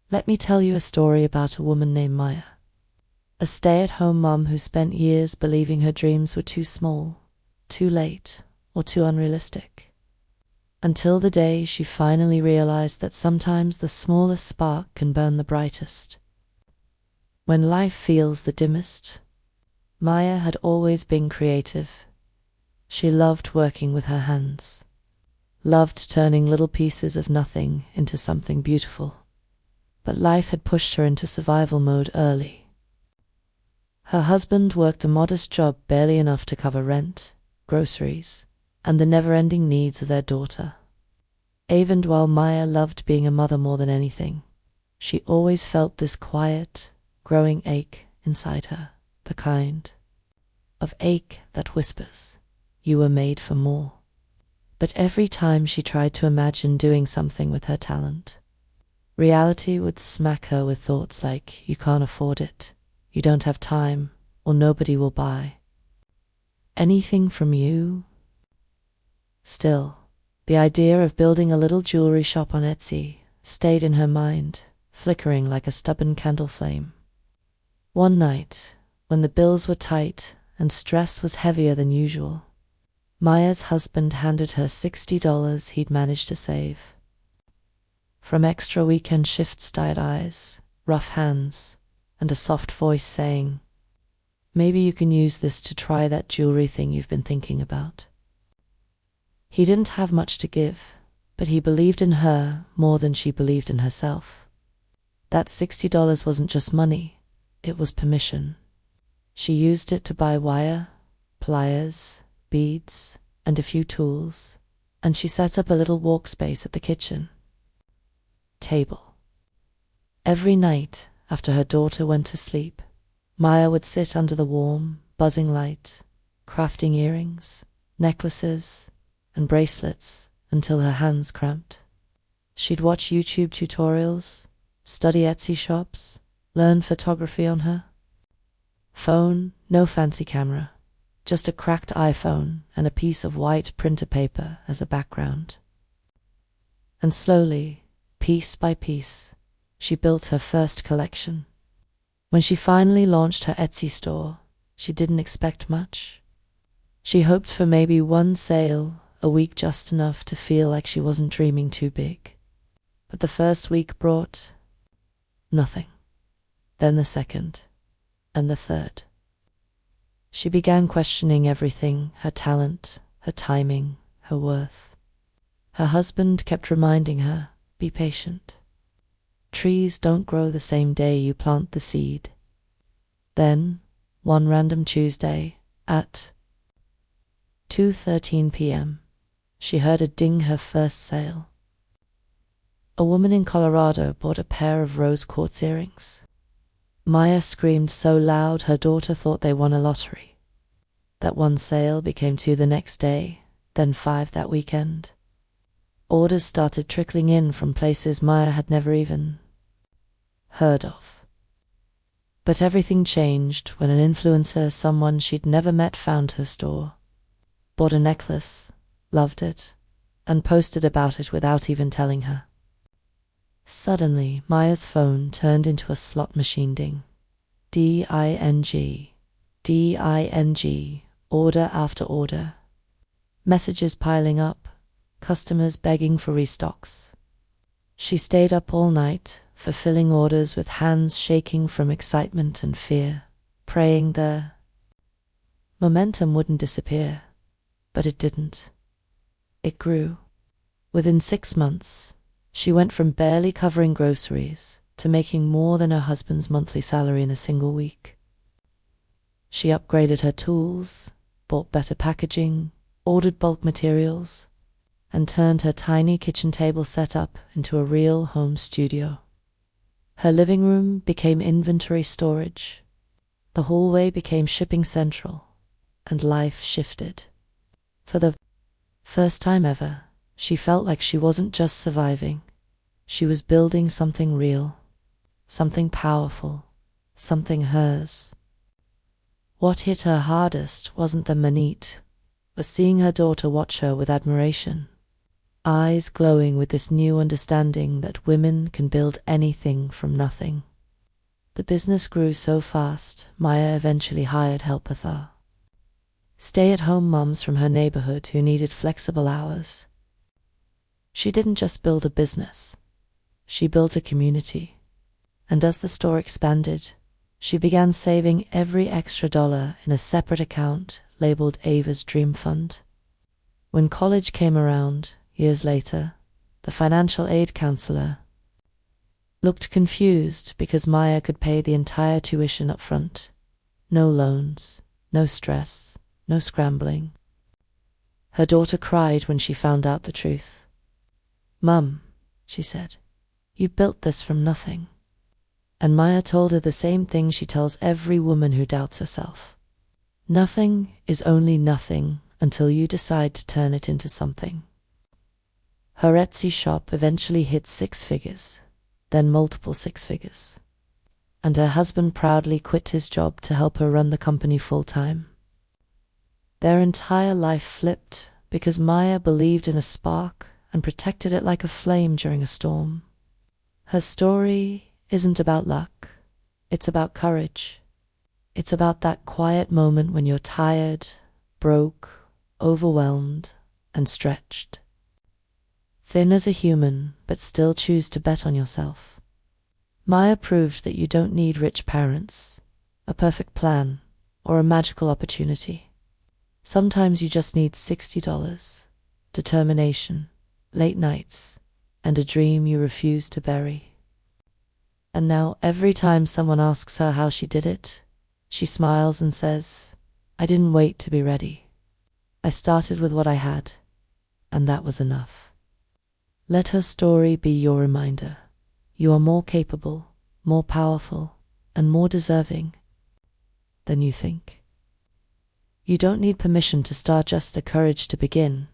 Let me tell you a story about a woman named Maya, a stay-at-home mom who spent years believing her dreams were too small, too late, or too unrealistic. Until the day she finally realized that sometimes the smallest spark can burn the brightest. When life feels the dimmest, Maya had always been creative. She loved working with her hands, loved turning little pieces of nothing into something beautiful. But life had pushed her into survival mode early. Her husband worked a modest job, barely enough to cover rent, groceries, and the never-ending needs of their daughter. Even while Maya loved being a mother more than anything, she always felt this quiet, growing ache inside her, the kind of ache that whispers, "You were made for more." But every time she tried to imagine doing something with her talent, reality would smack her with thoughts like, "You can't afford it, you don't have time, or nobody will buy anything from you." Still, the idea of building a little jewelry shop on Etsy stayed in her mind, flickering like a stubborn candle flame. One night, when the bills were tight and stress was heavier than usual, Maya's husband handed her $60 he'd managed to save. From extra weekend shifts, tired eyes, rough hands, and a soft voice saying, "Maybe you can use this to try that jewelry thing you've been thinking about." He didn't have much to give, but he believed in her more than she believed in herself. That $60 wasn't just money, it was permission. She used it to buy wire, pliers, beads, and a few tools, and she set up a little workspace at the kitchen table. Every night, after her daughter went to sleep, Maya would sit under the warm, buzzing light, crafting earrings, necklaces, and bracelets until her hands cramped. She'd watch YouTube tutorials, study Etsy shops, learn photography on her phone, no fancy camera, just a cracked iPhone and a piece of white printer paper as a background. And slowly, piece by piece, she built her first collection. When she finally launched her Etsy store, she didn't expect much. She hoped for maybe one sale a week, just enough to feel like she wasn't dreaming too big. But the first week brought nothing. Then the second, and the third. She began questioning everything, her talent, her timing, her worth. Her husband kept reminding her, "Be patient. Trees don't grow the same day you plant the seed." Then, one random Tuesday, at 2:13 p.m., she heard a ding, her first sale. A woman in Colorado bought a pair of rose quartz earrings. Maya screamed so loud her daughter thought they won a lottery. That one sale became 2 the next day, then 5 that weekend. Orders started trickling in from places Maya had never even heard of. But everything changed when an influencer, someone she'd never met, found her store, bought a necklace, loved it, and posted about it without even telling her. Suddenly, Maya's phone turned into a slot machine ding. D-I-N-G, D-I-N-G, order after order. Messages piling up, customers begging for restocks. She stayed up all night, fulfilling orders with hands shaking from excitement and fear, praying the momentum wouldn't disappear. But it didn't. It grew. Within 6 months, she went from barely covering groceries to making more than her husband's monthly salary in a single week. She upgraded her tools, bought better packaging, ordered bulk materials, and turned her tiny kitchen table setup into a real home studio. Her living room became inventory storage, the hallway became shipping central, and life shifted. For the first time ever, she felt like she wasn't just surviving. She was building something real, something powerful, something hers. What hit her hardest wasn't the money, was seeing her daughter watch her with admiration. eyes glowing with this new understanding that women can build anything from nothing. The business grew so fast, Maya eventually hired helpathar, stay-at-home moms from her neighborhood who needed flexible hours. She didn't just build a business, she built a community. And as the store expanded, she began saving every extra dollar in a separate account labeled Ava's Dream Fund. When college came around, years later, the financial aid counselor looked confused because Maya could pay the entire tuition up front. No loans, no stress, no scrambling. Her daughter cried when she found out the truth. "Mum," she said, "you built this from nothing." And Maya told her the same thing she tells every woman who doubts herself. Nothing is only nothing until you decide to turn it into something. Her Etsy shop eventually hit 6 figures, then multiple 6 figures. And her husband proudly quit his job to help her run the company full-time. Their entire life flipped because Maya believed in a spark and protected it like a flame during a storm. Her story isn't about luck, it's about courage. It's about that quiet moment when you're tired, broke, overwhelmed, and stretched. Thin as a human, but still choose to bet on yourself. Maya proved that you don't need rich parents, a perfect plan, or a magical opportunity. Sometimes you just need $60, determination, late nights, and a dream you refuse to bury. And now every time someone asks her how she did it, she smiles and says, "I didn't wait to be ready. I started with what I had, and that was enough." Let her story be your reminder. You are more capable, more powerful, and more deserving than you think. You don't need permission to start, just the courage to begin.